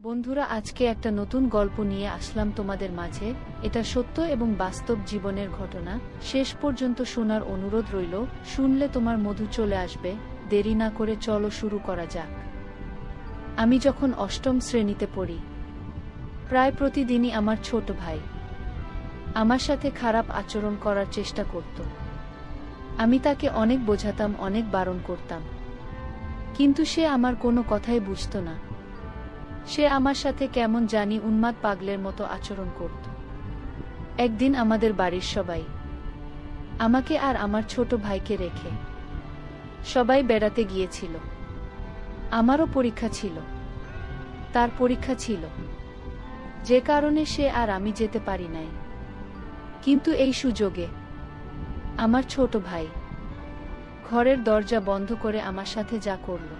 বন্ধুরা, আজকে একটা নতুন গল্প নিয়ে আসলাম তোমাদের মাঝে। এটা সত্য এবং বাস্তব জীবনের ঘটনা। শেষ পর্যন্ত শোনার অনুরোধ রইল। শুনলে তোমার মধু চলে আসবে। দেরি না করে চলো শুরু করা যাক। আমি যখন অষ্টম শ্রেণীতে পড়ি, প্রায় প্রতিদিনই আমার ছোট ভাই আমার সাথে খারাপ আচরণ করার চেষ্টা করত। আমি তাকে অনেক বোঝাতাম, অনেক বারণ করতাম, কিন্তু সে আমার কোনো কথাই বুঝত না। সে আমার সাথে কেমন জানি উন্মাদ পাগলের মতো আচরণ করত। একদিন আমাদের বাড়ির সবাই, আমাকে আর আমার ছোট ভাইকে রেখে সবাই বেড়াতে গিয়েছিল। আমারও পরীক্ষা ছিল, তার পরীক্ষা ছিল, যে কারণে সে আর আমি যেতে পারি নাই। কিন্তু এই সুযোগে আমার ছোট ভাই ঘরের দরজা বন্ধ করে আমার সাথে যা করল,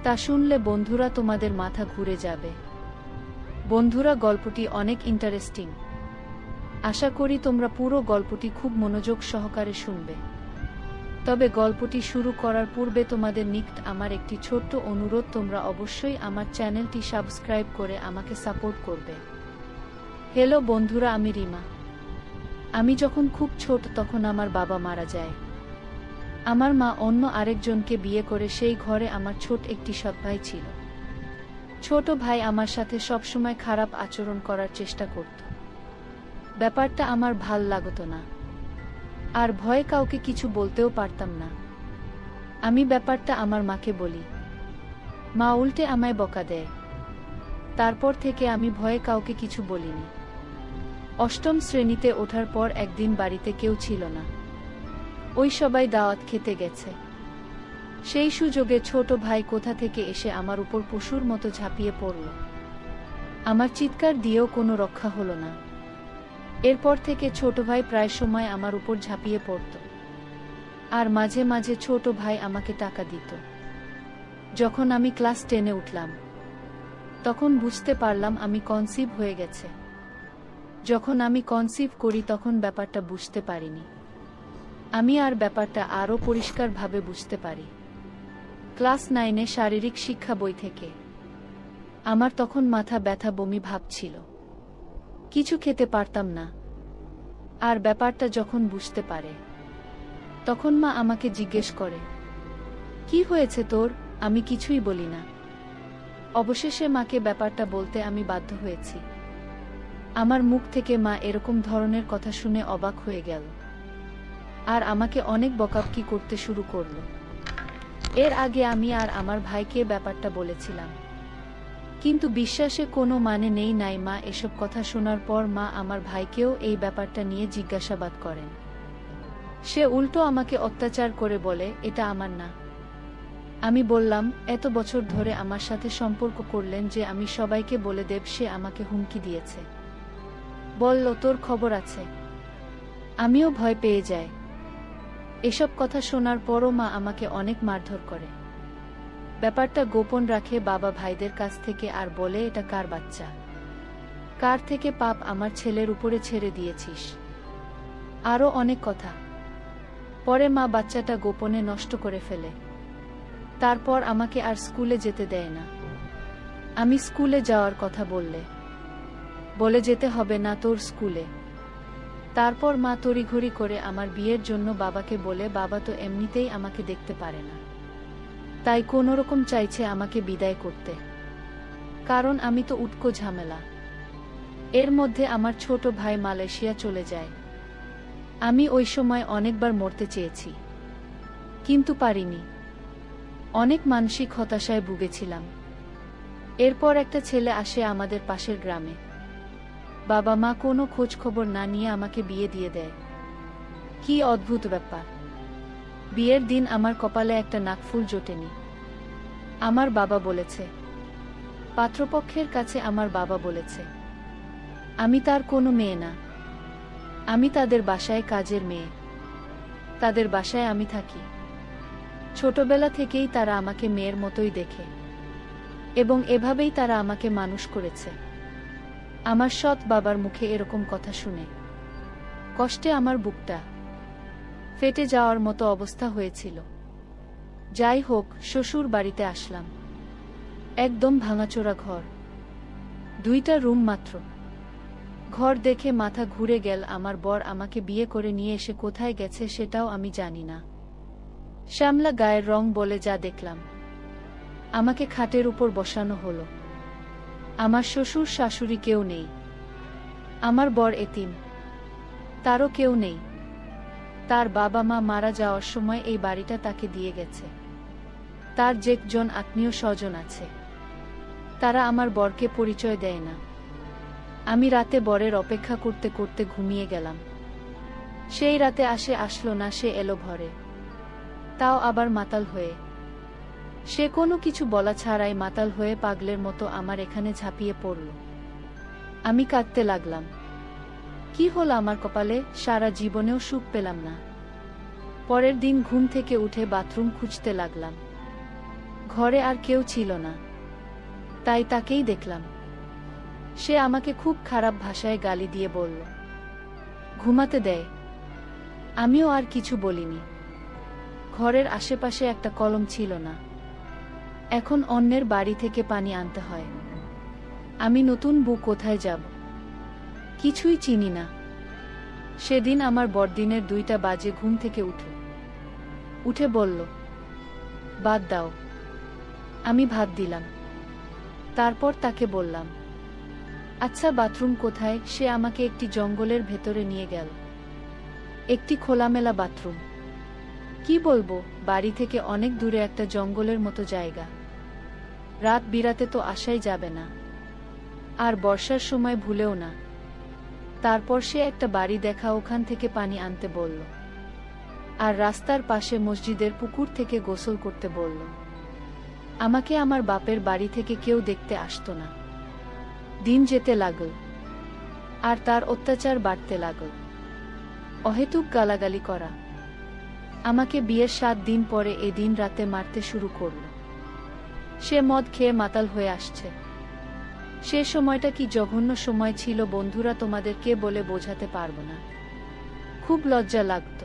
তা শুনলে বন্ধুরা তোমাদের মাথা ঘুরে যাবে। বন্ধুরা, গল্পটি অনেক ইন্টারেস্টিং। আশা করি তোমরা পুরো গল্পটি খুব মনোযোগ সহকারে শুনবে। তবে গল্পটি শুরু করার পূর্বে তোমাদের নিকট আমার একটি ছোট্ট অনুরোধ, তোমরা অবশ্যই আমার চ্যানেলটি সাবস্ক্রাইব করে আমাকে সাপোর্ট করবে। হ্যালো বন্ধুরা, আমি রিমা। আমি যখন খুব ছোট তখন আমার বাবা মারা যায়। আমার মা অন্য আরেকজনকে বিয়ে করে সেই ঘরে আমার ছোট একটি সৎ ভাই ছিল। ছোট ভাই আমার সাথে সবসময় খারাপ আচরণ করার চেষ্টা করত। ব্যাপারটা আমার ভাল লাগতো না, আর ভয়ে কাউকে কিছু বলতেও পারতাম না। আমি ব্যাপারটা আমার মাকে বলি, মা উল্টে আমায় বকা দেয়। তারপর থেকে আমি ভয়ে কাউকে কিছু বলিনি। অষ্টম শ্রেণীতে ওঠার পর একদিন বাড়িতে কেউ ছিল না। ওই সবাই দাওয়াত খেতে গেছে। সেই সুযোগে ছোট ভাই কোথা থেকে এসে আমার উপর পশুর মতো ঝাঁপিয়ে পড়ল। আমার চিৎকার দিয়েও কোনো রক্ষা হলো না। এরপর থেকে ছোট ভাই প্রায় সময় আমার উপর ঝাঁপিয়ে পড়ত, আর মাঝে মাঝে ছোট ভাই আমাকে টাকা দিত। যখন আমি ক্লাস 10-এ উঠলাম, তখন বুঝতে পারলাম আমি কনসিভ হয়ে গেছে। যখন আমি কনসিভ করি তখন ব্যাপারটা বুঝতে পারিনি। আমি আর ব্যাপারটা আরও পরিষ্কারভাবে বুঝতে পারি ক্লাস 9-এ শারীরিক শিক্ষা বই থেকে। আমার তখন মাথা ব্যথা, বমি ভাব ছিল, কিছু খেতে পারতাম না। আর ব্যাপারটা যখন বুঝতে পারে, তখন মা আমাকে জিজ্ঞেস করে, কি হয়েছে তোর? আমি কিছুই বলি না। অবশেষে মাকে ব্যাপারটা বলতে আমি বাধ্য হয়েছি। আমার মুখ থেকে মা এরকম ধরনের কথা শুনে অবাক হয়ে গেল, আর আমাকে অনেক বকাবকি করতে শুরু করল। এর আগে আমি আর আমার ভাইকে ব্যাপারটা বলেছিলাম, কিন্তু বিশ্বাসে কোনো মানে নেই নাই। মা এসব কথা শোনার পর মা আমার ভাইকেও এই ব্যাপারটা নিয়ে জিজ্ঞাসাবাদ করেন। সে উল্টো আমাকে অত্যাচার করে বলে, এটা আমার না। আমি বললাম, এত বছর ধরে আমার সাথে সম্পর্ক করলেন যে আমি সবাইকে বলে দেব। সে আমাকে হুমকি দিয়েছে, বলল তোর খবর আছে। আমিও ভয় পেয়ে যাই। এসব কথা শোনার পরও মা আমাকে অনেক মারধর করে। ব্যাপারটা গোপন রাখে বাবা ভাইদের কাছ থেকে, আর বলে এটা কার বাচ্চা, কার থেকে পাপ আমার ছেলের উপরে ছেড়ে দিয়েছিস, আরও অনেক কথা। পরে মা বাচ্চাটা গোপনে নষ্ট করে ফেলে। তারপর আমাকে আর স্কুলে যেতে দেয় না। আমি স্কুলে যাওয়ার কথা বলে যেতে হবে না তোর স্কুলে। তারপর মা তড়িঘড়ি করে আমার বিয়ের জন্য বাবাকে বলে, বাবা তো এমনিতেই আমাকে দেখতে পারে না, তাই কোনোরকম চাইছে আমাকে বিদায় করতে, কারণ আমি তো উটকো ঝামেলা। এর মধ্যে আমার ছোট ভাই মালয়েশিয়া চলে যায়। আমি ওই সময় অনেকবার মরতে চেয়েছি, কিন্তু পারিনি। অনেক মানসিক হতাশায় ভুগেছিলাম। এরপর একটা ছেলে আসে আমাদের পাশের গ্রামে। বাবা মা কোনো খোঁজ খবর না নিয়ে আমাকে বিয়ে দিয়ে দেয়। কি অদ্ভুত ব্যাপার! বিয়ের দিন আমার কপালে একটা নাকফুল জোটেনি। আমার বাবা বলেছে, পাত্রপক্ষের কাছে আমার বাবা বলেছে, আমি তার কোনো মেয়ে না, আমি তাদের বাসায় কাজের মেয়ে। তাদের বাসায় আমি থাকি। ছোটবেলা থেকেই তারা আমাকে মেয়ের মতোই দেখে, এবং এভাবেই তারা আমাকে মানুষ করেছে। আমার সৎ বাবার মুখে এরকম কথা শুনে কষ্টে আমার বুকটা ফেটে যাওয়ার মতো অবস্থা হয়েছিল। যাই হোক, শ্বশুর বাড়িতে আসলাম। একদম ভাঙাচোরা ঘর। 2টা রুম মাত্র। ঘর দেখে মাথা ঘুরে গেল। আমার বর আমাকে বিয়ে করে নিয়ে এসে কোথায় গেছে সেটাও আমি জানি না। শ্যামলা গায়ের রং বলে যা দেখলাম। আমাকে খাটের উপর বসানো হলো। আমার শ্বশুর শাশুড়ি কেউ নেই। আমার বর এতিম, তারও কেউ নেই। তার বাবা মা মারা যাওয়ার সময় এই বাড়িটা তাকে দিয়ে গেছে। তার যে জন আত্মীয় স্বজন আছে, তারা আমার বরকে পরিচয় দেয় না। আমি রাতে বরের অপেক্ষা করতে করতে ঘুমিয়ে গেলাম। সেই রাতে আসলো না। সে এলো ভরে, তাও আবার মাতাল হয়ে। সে কোনো কিছু বলা ছাড়াই মাতাল হয়ে পাগলের মতো আমার এখানে ঝাঁপিয়ে পড়ল। আমি কাঁদতে লাগলাম। কি হলো আমার কপালে? সারা জীবনেও সুখ পেলাম না। পরের দিন ঘুম থেকে উঠে বাথরুম খুঁজতে লাগলাম। ঘরে আর কেউ ছিল না, তাই তাকেই দেখলাম। সে আমাকে খুব খারাপ ভাষায় গালি দিয়ে বলল, ঘুমাতে দেয়। আমিও আর কিছু বলিনি। ঘরের আশেপাশে একটা কলম ছিল না। এখন অন্যের বাড়ি থেকে পানি আনতে হয়। আমি নতুন বউ, কোথায় যাব? কিছুই চিনি না। সেদিন আমার বড়দিনের 2টা বাজে ঘুম থেকে উঠে বলল, বাদ দাও। আমি ভাত দিলাম। তারপর তাকে বললাম, আচ্ছা বাথরুম কোথায়? সে আমাকে একটি জঙ্গলের ভেতরে নিয়ে গেল। একটি খোলামেলা বাথরুম। কি বলবো, বাড়ি থেকে অনেক দূরে একটা জঙ্গলের মতো জায়গা। রাত বিরাতে তো আসাই যাবে না, আর বর্ষার সময় ভুলেও না। তারপর সে একটা বাড়ি দেখা, ওখান থেকে পানি আনতে বলল, আর রাস্তার পাশে মসজিদের পুকুর থেকে গোসল করতে বলল। আমাকে আমার বাপের বাড়ি থেকে কেউ দেখতে আসতো না। দিন যেতে লাগল, আর তার অত্যাচার বাড়তে লাগল। অহেতুক গালাগালি করা। আমাকে বিয়ের 7 দিন পরে এদিন রাতে মারতে শুরু করল। সে মদ খেয়ে মাতাল হয়ে আসছে। সে সময়টা কি জঘন্য সময় ছিল বন্ধুরা, তোমাদেরকে বলে বোঝাতে পারবো না। খুব লজ্জা লাগত।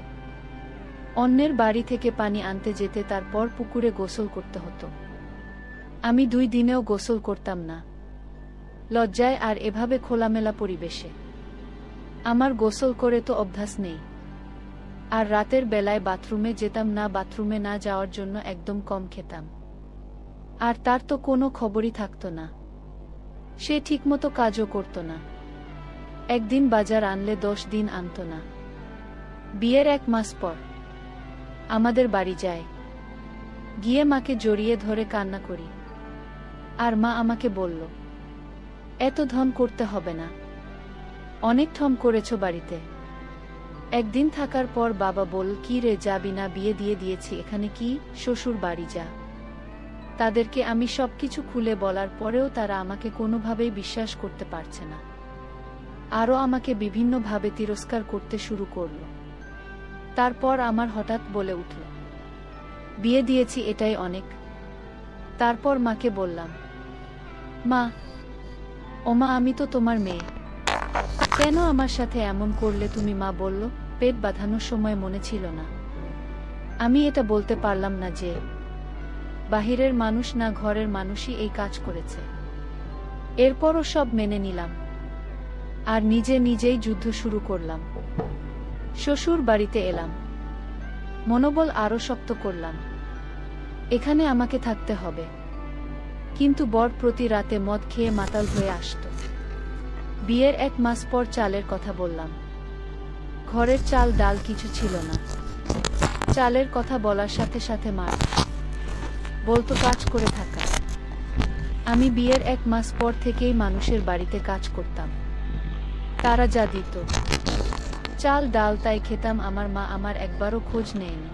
অন্যের বাড়ি থেকে পানি আনতে যেতে, তারপর পুকুরে গোসল করতে হতো। আমি 2 দিনেও গোসল করতাম না, লজ্জায়। আর এভাবে খোলামেলা পরিবেশে আমার গোসল করে তো অভ্যাস নেই। আর রাতের বেলায় বাথরুমে যেতাম না। বাথরুমে না যাওয়ার জন্য একদম কম খেতাম। আর তার তো কোনো খবরই থাকতো না। সে ঠিকমতো কাজও করত না। একদিন বাজার আনলে 10 দিন আনতো না। বিয়ের 1 মাস পর আমাদের বাড়ি যায়। গিয়ে মাকে জড়িয়ে ধরে কান্না করি। আর মা আমাকে বলল, এত ধন করতে হবে না, অনেক ঠম করেছ বাড়িতে। একদিন থাকার পর বাবা বলল, কি রে, যাবি না? বিয়ে দিয়ে দিয়েছি, এখানে কি? শ্বশুর বাড়ি যা। তাদেরকে আমি সবকিছু খুলে বলার পরেও তারা আমাকে কোনোভাবেই বিশ্বাস করতে পারছে না। আরও আমাকে বিভিন্নভাবে তিরস্কার করতে শুরু করল। তারপর আমার হঠাৎ বলে উঠল, বিয়ে দিয়েছি, এটাই অনেক। তারপর মাকে বললাম, মা, ও মা, আমি তো তোমার মেয়ে, কেন আমার সাথে এমন করলে তুমি? মা বলল, পেট বাঁধানোর সময় মনে ছিল না। আমি এটা বলতে পারলাম না যে বাহিরের মানুষ না ঘরের মানুষই এই কাজ করেছে। এরপরও সব মেনে নিলাম, আর নিজেই যুদ্ধ শুরু করলাম। শ্বশুর বাড়িতে এলাম, মনোবল আরো শক্ত করলাম। এখানে আমাকে থাকতে হবে। কিন্তু বর প্রতি রাতে মদ খেয়ে মাতাল হয়ে আসত। বিয়ের 1 মাস পর চালের কথা বললাম। ঘরের চাল ডাল কিছু ছিল না। চালের কথা বলার সাথে সাথে মার বলতো কাজ করে থাকা। আমি বিয়ের 1 মাস পর থেকেই মানুষের বাড়িতে কাজ করতাম। তারা যা দিত, চাল ডাল, তাই খেতাম। আমার মা আমার একবারও খোঁজ নেয়নি।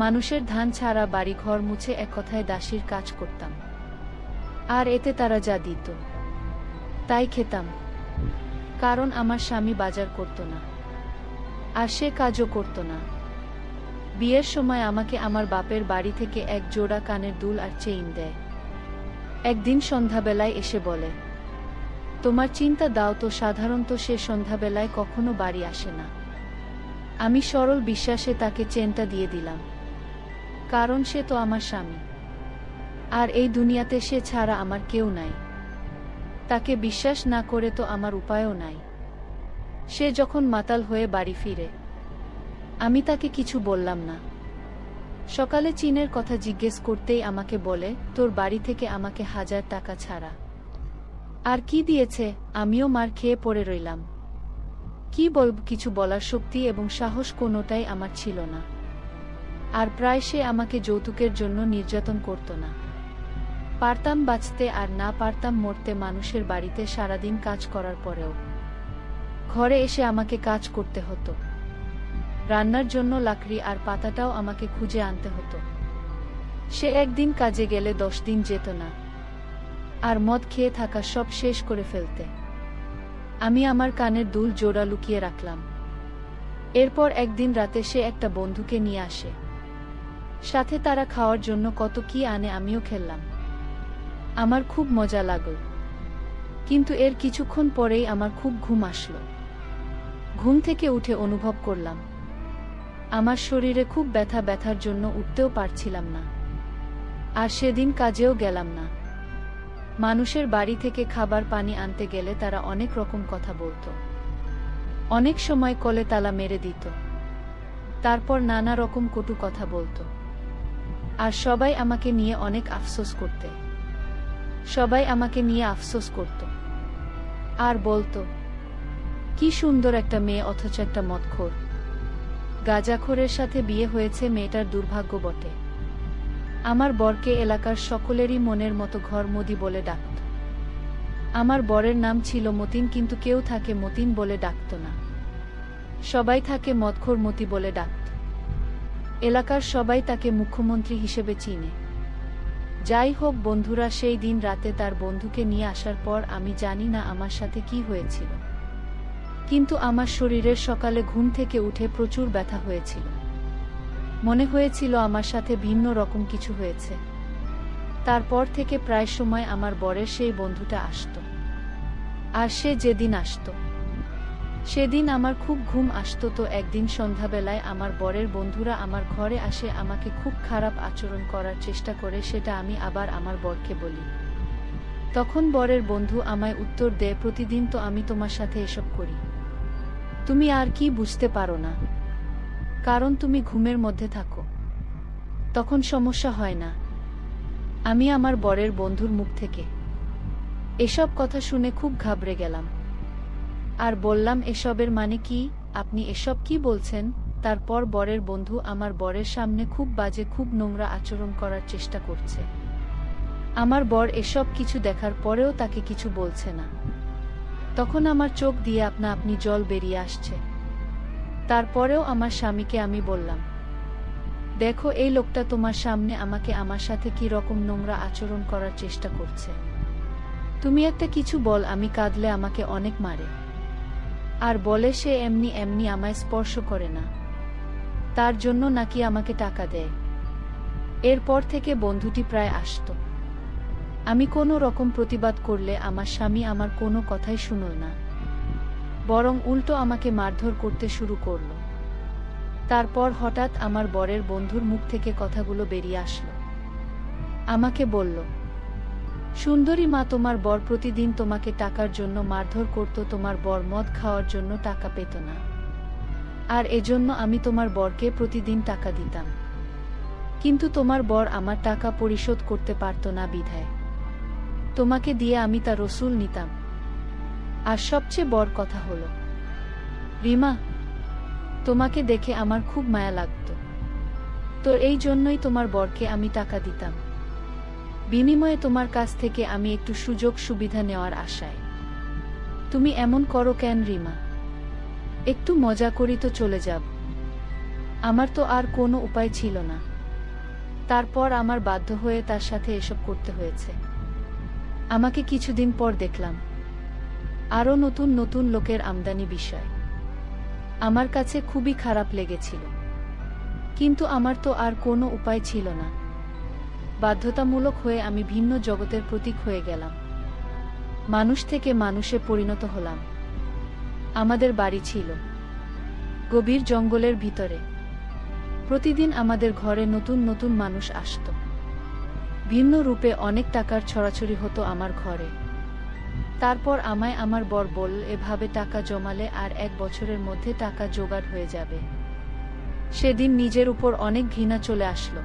মানুষের ধান ছাড়া বাড়ি ঘর মুছে, এক কথায় দাসীর কাজ করতাম। আর এতে তারা যা দিত তাই খেতাম, কারণ আমার স্বামী বাজার করত না, আর সে কাজও করত না। বিয়ের সময় আমাকে আমার বাপের বাড়ি থেকে 1 জোড়া কানের দুল আর চেইন দেয়। একদিন সন্ধ্যাবেলায় এসে বলে, তোমার চিন্তা দাও তো। সাধারণত সে সন্ধ্যাবেলায় কখনো বাড়ি আসে না। আমি সরল বিশ্বাসে তাকে চেনটা দিয়ে দিলাম, কারণ সে তো আমার স্বামী, আর এই দুনিয়াতে সে ছাড়া আমার কেউ নাই। তাকে বিশ্বাস না করে তো আমার উপায়ও নাই। সে যখন মাতাল হয়ে বাড়ি ফিরে, আমি তাকে কিছু বললাম না। সকালে চীনের কথা জিজ্ঞেস করতেই আমাকে বলে, তোর বাড়ি থেকে আমাকে 1000 টাকা ছাড়া আর কি দিয়েছে। আমিও মার খেয়ে পড়ে রইলাম। কি বলব, কিছু বলার শক্তি এবং সাহস কোনোটাই আমার ছিল না। আর প্রায় সে আমাকে যৌতুকের জন্য নির্যাতন করত না। পারতাম বাঁচতে আর না পারতাম মরতে। মানুষের বাড়িতে সারাদিন কাজ করার পরেও ঘরে এসে আমাকে কাজ করতে হতো। রান্নার জন্য লাকড়ি আর পাতাটাও আমাকে খুঁজে আনতে হতো। সে একদিন কাজে গেলে 10 দিন যেত না, আর মদ খেয়ে থাকা সব শেষ করে ফেলতে। আমি আমার কানের দুল জোড়া লুকিয়ে রাখলাম। এরপর একদিন রাতে সে একটা বন্ধুকে নিয়ে আসে। সাথে তারা খাওয়ার জন্য কত কি আনে, আমিও খেললাম। আমার খুব মজা লাগল। কিন্তু এর কিছুক্ষণ পরেই আমার খুব ঘুম আসলো। ঘুম থেকে উঠে অনুভব করলাম আমার শরীরে খুব ব্যথার জন্য উঠতেও পারছিলাম না। আর সেদিন কাজেও গেলাম না। মানুষের বাড়ি থেকে খাবার পানি আনতে গেলে তারা অনেক রকম কথা বলতো। অনেক সময় কলে তালা মেরে দিত, তারপর নানা রকম কটু কথা বলতো। আর সবাই আমাকে নিয়ে অনেক আফসোস করতে। সবাই আমাকে নিয়ে আফসোস করত আর বলতো, কি সুন্দর একটা মেয়ে, অথচ একটা মদখোর গাঁজাখোরের সাথে বিয়ে হয়েছে। মেয়েটার দুর্ভাগ্য বটে। আমার বরকে এলাকার সকলেরই মনের মতো ঘরমদি বলে ডাকত। আমার বরের নাম ছিল মতিন, কিন্তু কেউ তাকে মতিন বলে ডাকত না। সবাই তাকে মদখোর মতি বলে ডাকত। এলাকার সবাই তাকে মুখ্যমন্ত্রী হিসেবে চিনে। যাই হোক বন্ধুরা, সেই দিন রাতে তার বন্ধুকে নিয়ে আসার পর আমি জানি না আমার সাথে কি হয়েছিল, কিন্তু আমার শরীরের সকালে ঘুম থেকে উঠে প্রচুর ব্যথা হয়েছিল। মনে হয়েছিল আমার সাথে ভিন্ন রকম কিছু হয়েছে। তারপর থেকে প্রায় সময় আমার বরের সেই বন্ধুটা আসতো। আর সে যেদিন আসতো সেদিন আমার খুব ঘুম আসতো। তো একদিন সন্ধ্যাবেলায় আমার বরের বন্ধুরা আমার ঘরে আসে, আমাকে খুব খারাপ আচরণ করার চেষ্টা করে। সেটা আমি আবার আমার বরকে বলি। তখন বরের বন্ধু আমায় উত্তর দেয়, প্রতিদিন তো আমি তোমার সাথে এসব করি, তুমি আর কি বুঝতে পারো না? কারণ তুমি ঘুমের মধ্যে থাকো, তখন সমস্যা হয় না। আমি আমার বরের বন্ধুর মুখ থেকে এসব কথা শুনে খুব ঘাবড়ে গেলাম আর বললাম, এসবের মানে কি? আপনি এসব কি বলছেন? তারপর বরের বন্ধু আমার বরের সামনে খুব বাজে, খুব নোংরা আচরণ করার চেষ্টা করছে। আমার বর এসব কিছু দেখার পরেও তাকে কিছু বলছে না। তখন আমার চোখ দিয়ে আপনা আপনি জল বেরিয়ে আসছে। তারপরেও আমার স্বামীকে আমি বললাম, দেখো এই লোকটা তোমার সামনে আমাকে আমার সাথে কি রকম নোংরা আচরণ করার চেষ্টা করছে। তুমি একটা কিছু বল। আমি কাঁদলে আমাকে অনেক মারে আর বলে সে এমনি এমনি আমায় স্পর্শ করে না, তার জন্য নাকি আমাকে টাকা দেয়। এরপর থেকে বন্ধুটি প্রায় আসতো। আমি কোনো রকম প্রতিবাদ করলে আমার স্বামী আমার কোনো কথাই শুনল না, বরং উল্টো আমাকে মারধর করতে শুরু করল। তারপর হঠাৎ আমার বরের বন্ধুর মুখ থেকে কথাগুলো বেরিয়ে আসলো। আমাকে বলল, সুন্দরী মা, তোমার বর প্রতিদিন তোমাকে টাকার জন্য মারধর করত। তোমার বর মদ খাওয়ার জন্য টাকা পেত না, আর এজন্য আমি তোমার বরকে প্রতিদিন টাকা দিতাম। কিন্তু তোমার বর আমার টাকা পরিশোধ করতে পারত না বিধায় তোমাকে দিয়ে আমি তার রসুল নিতাম। আর সবচেয়ে বড় কথা হলো, রিমা, তোমাকে দেখে আমার খুব মায়া লাগত। তো এই জন্যই তোমার বরকে আমি টাকা দিতাম, বিনিময়ে তোমার কাছ থেকে আমি একটু সুযোগ সুবিধা নেওয়ার আশায়। তুমি এমন করো কেন রিমা? একটু মজা করি তো চলে যাব। আমার তো আর কোনো উপায় ছিল না। তারপর আমার বাধ্য হয়ে তার সাথে এসব করতে হয়েছে। আমাকে কিছুদিন পর দেখলাম আরও নতুন নতুন লোকের আমদানি বিষয়। আমার কাছে খুবই খারাপ লেগেছিল, কিন্তু আমার তো আর কোনো উপায় ছিল না। বাধ্যতামূলক হয়ে আমি ভিন্ন জগতের প্রতীক হয়ে গেলাম। মানুষ থেকে মানুষে পরিণত হলাম। আমাদের বাড়ি ছিল গভীর জঙ্গলের ভিতরে। প্রতিদিন আমাদের ঘরে নতুন নতুন মানুষ আসত। ভিন্ন রূপে অনেক টাকার ছড়াছড়ি হতো আমার ঘরে। তারপর আমায় আমার বর বলল, এভাবে টাকা জমালে আর 1 বছরের মধ্যে টাকা জোগাড় হয়ে যাবে। সেদিন নিজের উপর অনেক ঘৃণা চলে আসলো।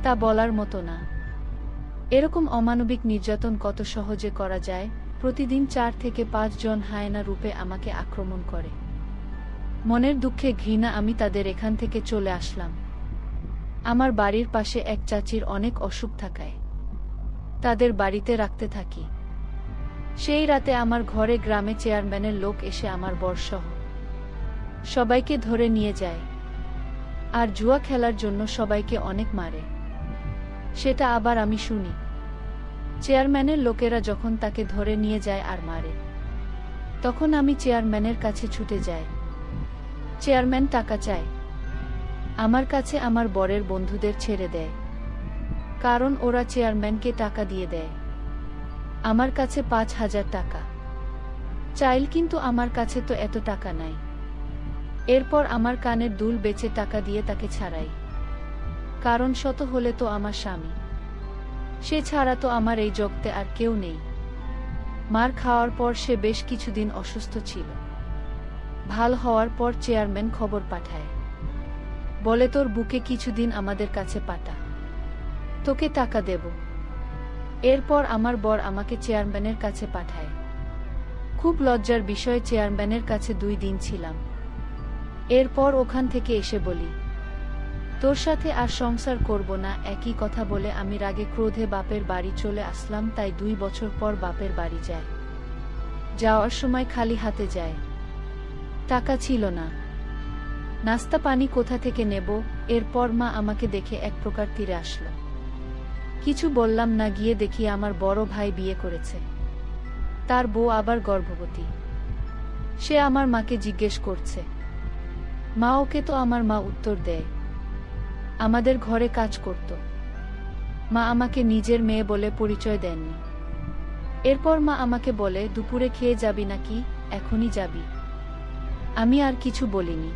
তা বলার মতো না। এরকম অমানবিক নির্যাতন কত সহজে করা যায়। প্রতিদিন 4 থেকে 5 জন হায়েনা রূপে আমাকে আক্রমণ করে। মনের দুঃখে ঘৃণা আমি তাদের এখান থেকে চলে আসলাম। আমার বাড়ির পাশে এক চাচির অনেক অসুখ থাকায় তাদের বাড়িতে রাখতে থাকি। সেই রাতে আমার ঘরে গ্রামে চেয়ারম্যানের লোক এসে আমার বরসহ সবাইকে ধরে নিয়ে যায় আর জুয়া খেলার জন্য সবাইকে অনেক মারে। সেটা আবার আমি শুনি। চেয়ারম্যানের লোকেরা যখন তাকে ধরে নিয়ে যায় আর মারে, তখন আমি চেয়ারম্যানের কাছে ছুটে যাই। চেয়ারম্যান টাকা চায়। আমার কাছে আমার বরের বন্ধুদের ছেড়ে দেয়, কারণ ওরা চেয়ারম্যানকে টাকা দিয়ে দেয়। আমার কাছে 5,000 টাকা চাইল, কিন্তু আমার কাছে তো এত টাকা নাই। এরপর আমার কানের দুল বেচে টাকা দিয়ে তাকে ছাড়াই, কারণ শত হলে তো আমার স্বামী, সে ছাড়া তো আমার এই জগতে আর কেউ নেই। মার খাওয়ার পর সে বেশ কিছুদিন অসুস্থ ছিল। ভাল হওয়ার পর চেয়ারম্যান খবর পাঠায়, বলে তোর বুকে কিছুদিন আমাদের কাছে পাঠা, তোকে টাকা দেব। এরপর আমার বর আমাকে চেয়ারম্যানের কাছে পাঠায়। খুব লজ্জার বিষয়, চেয়ারম্যানের কাছে 2 দিন ছিলাম। এরপর ওখান থেকে এসে বলি, তোর সাথে আর সংসার করব না। একই কথা বলে আমি রাগে ক্রোধে বাপের বাড়ি চলে আসলাম। তাই 2 বছর পর বাপের বাড়ি যায়। যাওয়ার সময় খালি হাতে যায়, টাকা ছিল না। নাস্তা পানি কোথা থেকে নেব? এরপর মা আমাকে দেখে এক প্রকার তীরে আসলো। কিছু বললাম না। গিয়ে দেখি আমার বড় ভাই বিয়ে করেছে, তার বউ আবার গর্ভবতী। সে আমার মাকে জিজ্ঞেস করছে, মা ওকে তো? আমার মা উত্তর দেয়, আমাদের ঘরে কাজ করত। মা আমাকে নিজের মেয়ে বলে পরিচয় দেননি। এরপর মা আমাকে বলে, দুপুরে খেয়ে যাবি নাকি? এখনই যাবি? আমি আর কিছু বলিনি।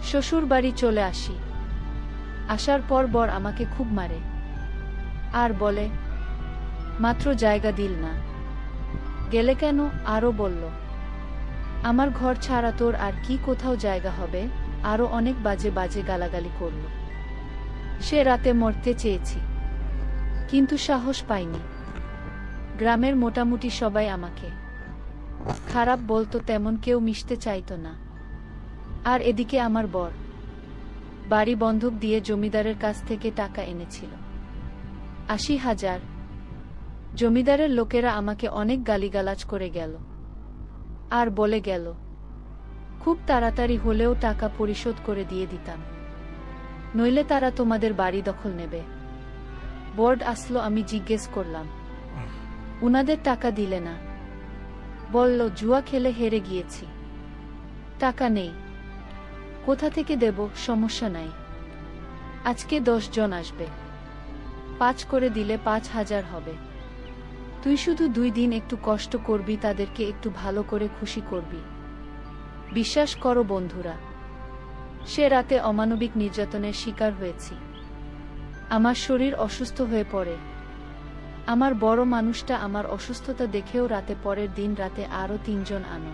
শ্বশুর বাড়ি চলে আসি। আসার পর বর আমাকে খুব মারে আর বলে, মাত্র জায়গা দিল না, গেলে কেন? আরো বলল, আমার ঘর ছাড়া তোর আর কি কোথাও জায়গা হবে? আরো অনেক বাজে বাজে গালাগালি করল। সে রাতে মরতে চেয়েছি, কিন্তু সাহস পাইনি। গ্রামের মোটামুটি সবাই আমাকে খারাপ বলতো, তেমন কেউ মিশতে চাইতো না। আর এদিকে আমার বর বাড়ি বন্ধক দিয়ে জমিদারের কাছ থেকে টাকা এনেছিল 80,000। জমিদারের লোকেরা আমাকে অনেক গালিগালাজ করে গেল আর বলে গেল, খুব তাড়াতাড়ি হলেও টাকা পরিশোধ করে দিয়ে দিতাম, নইলে তারা তোমাদের বাড়ি দখল নেবে। বোর্ড আসলো। আমি জিজ্ঞেস করলাম, উনাদের টাকা দিলে না? বলল, জুয়া খেলে হেরে গিয়েছি, টাকা নেই। কোথা থেকে দেব? সমস্যা নাই, আজকে 10 জন আসবে, 5 করে দিলে 5,000 হবে। তুই শুধু 2 দিন একটু কষ্ট করবি, তাদেরকে একটু ভালো করে খুশি করবি। বিশ্বাস করো বন্ধুরা, সে রাতে অমানবিক নির্যাতনের শিকার হয়েছি। আমার শরীর অসুস্থ হয়ে পড়ে। আমার বড় মানুষটা আমার অসুস্থতা দেখেও রাতে পরের দিন রাতে আরো 3 জন আনো।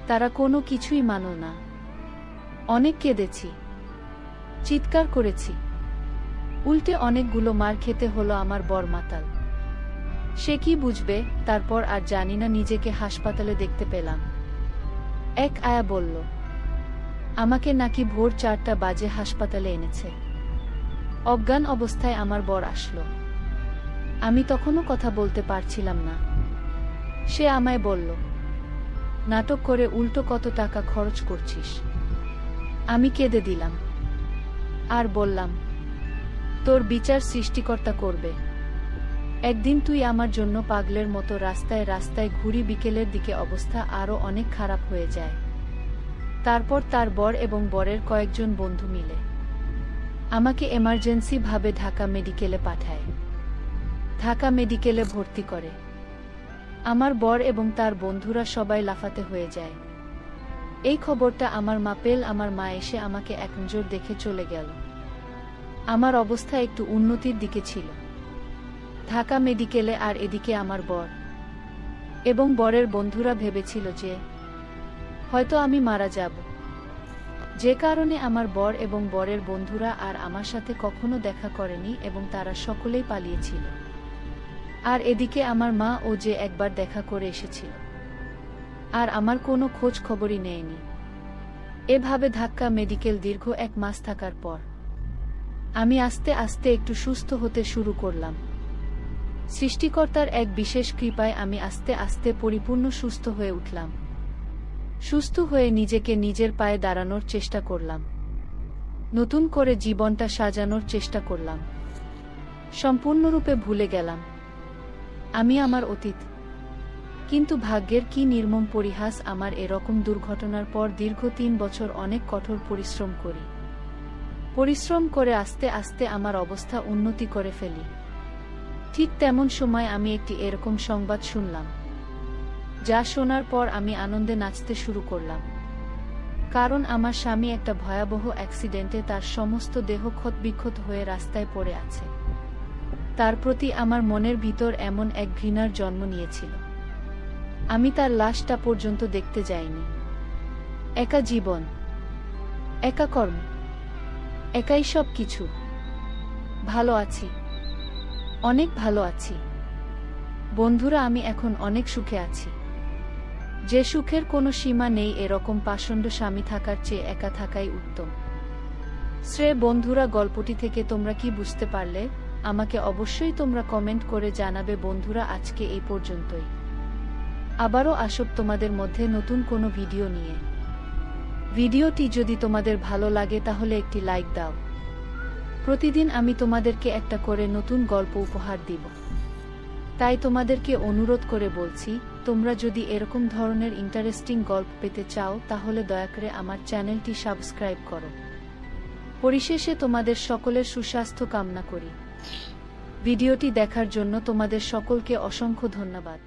তারা কোনো কিছুই মানো না। অনেক কেঁদেছি, চিৎকার করেছি, উল্টে অনেকগুলো মার খেতে হলো। আমার বর মাতাল, সে কি বুঝবে? তারপর আর জানি না, নিজেকে হাসপাতালে দেখতে পেলাম। এক আয়া বলল, আমাকে নাকি ভোর 4টা বাজে হাসপাতালে এনেছে। অজ্ঞান অবস্থায় আমার বর আসলো। আমি তখনও কথা বলতে পারছিলাম না। সে আমায় বলল, নাটক করে উল্টো কত টাকা খরচ করছিস? আমি কেঁদে দিলাম আর বললাম, তোর বিচার সৃষ্টিকর্তা করবে। একদিন তুই আমার জন্য পাগলের মতো রাস্তায় রাস্তায় ঘুরি। বিকেলের দিকে অবস্থা আরো অনেক খারাপ হয়ে যায়। তারপর তার বর এবং বরের কয়েকজন বন্ধু মিলে আমাকে এমার্জেন্সি ভাবে ঢাকা মেডিকেলে পাঠায়। ঢাকা মেডিকেলে ভর্তি করে। আমার বর এবং তার বন্ধুরা সবাই লাফাতে হয়ে যায়। এই খবরটা আমার মা পেল। আমার মা এসে আমাকে এক নজর দেখে চলে গেল। আমার অবস্থা একটু উন্নতির দিকে ছিল। ঢাকা মেডিকেলে আর এদিকে আমার বর এবং বরের বন্ধুরা ভেবেছিল যে হয়তো আমি মারা যাব, যে কারণে আমার বর এবং বরের বন্ধুরা আর আমার সাথে কখনো দেখা করেনি এবং তারা সকলেই পালিয়েছিল। আর এদিকে আমার মা ও যে একবার দেখা করে এসেছিল আর আমার কোনো খোঁজ খবরই নেয়নি। এভাবে ধাক্কা মেডিকেল দীর্ঘ 1 মাস থাকার পর আমি আস্তে আস্তে একটু সুস্থ হতে শুরু করলাম। সৃষ্টিকর্তার এক বিশেষ কৃপায় আমি আস্তে আস্তে পরিপূর্ণ সুস্থ হয়ে উঠলাম। সুস্থ হয়ে নিজেকে নিজের পায়ে দাঁড়ানোর চেষ্টা করলাম, নতুন করে জীবনটা সাজানোর চেষ্টা করলাম। সম্পূর্ণরূপে ভুলে গেলাম আমি আমার অতীত। কিন্তু ভাগ্যের কি নির্মম পরিহাস, আমার এরকম দুর্ঘটনার পর দীর্ঘ 3 বছর অনেক কঠোর পরিশ্রম করে আস্তে আস্তে আমার অবস্থা উন্নতি করে ফেলি। ঠিক তেমন সময় আমি একটি এরকম সংবাদ শুনলাম, যা শোনার পর আমি আনন্দে নাচতে শুরু করলাম। কারণ আমার স্বামী একটা ভয়াবহ অ্যাক্সিডেন্টে তার সমস্ত দেহ ক্ষতবিক্ষত হয়ে রাস্তায় পড়ে আছে। তার প্রতি আমার মনের ভিতর এমন এক ঘৃণার জন্ম নিয়েছিল, আমি তার লাশটা পর্যন্ত দেখতে যাইনি। একা জীবন, একা কর্ম, একাই সব কিছু। ভালো আছি, অনেক ভালো আছি বন্ধুরা, আমি এখন অনেক সুখে আছি, যে সুখের কোনো সীমা নেই। এরকম পাষণ্ড স্বামী থাকার চেয়ে একা থাকাই উত্তম। বন্ধুরা, গল্পটি থেকে তোমরা কি বুঝতে পারলে আমাকে অবশ্যই তোমরা কমেন্ট করে জানাবে। বন্ধুরা, আজকে এই পর্যন্তই। আবারও আসব তোমাদের মধ্যে নতুন কোনো ভিডিও নিয়ে। ভিডিওটি যদি তোমাদের ভালো লাগে তাহলে একটি লাইক দাও। প্রতিদিন আমি তোমাদেরকে একটা করে নতুন গল্প উপহার দিব, তাই তোমাদেরকে অনুরোধ করে বলছি, তোমরা যদি এরকম ধরনের ইন্টারেস্টিং গল্প পেতে চাও তাহলে দয়া করে আমার চ্যানেলটি সাবস্ক্রাইব করো। পরিশেষে তোমাদের সকলের সুস্বাস্থ্য কামনা করি। ভিডিওটি দেখার জন্য তোমাদের সকলকে অসংখ্য ধন্যবাদ।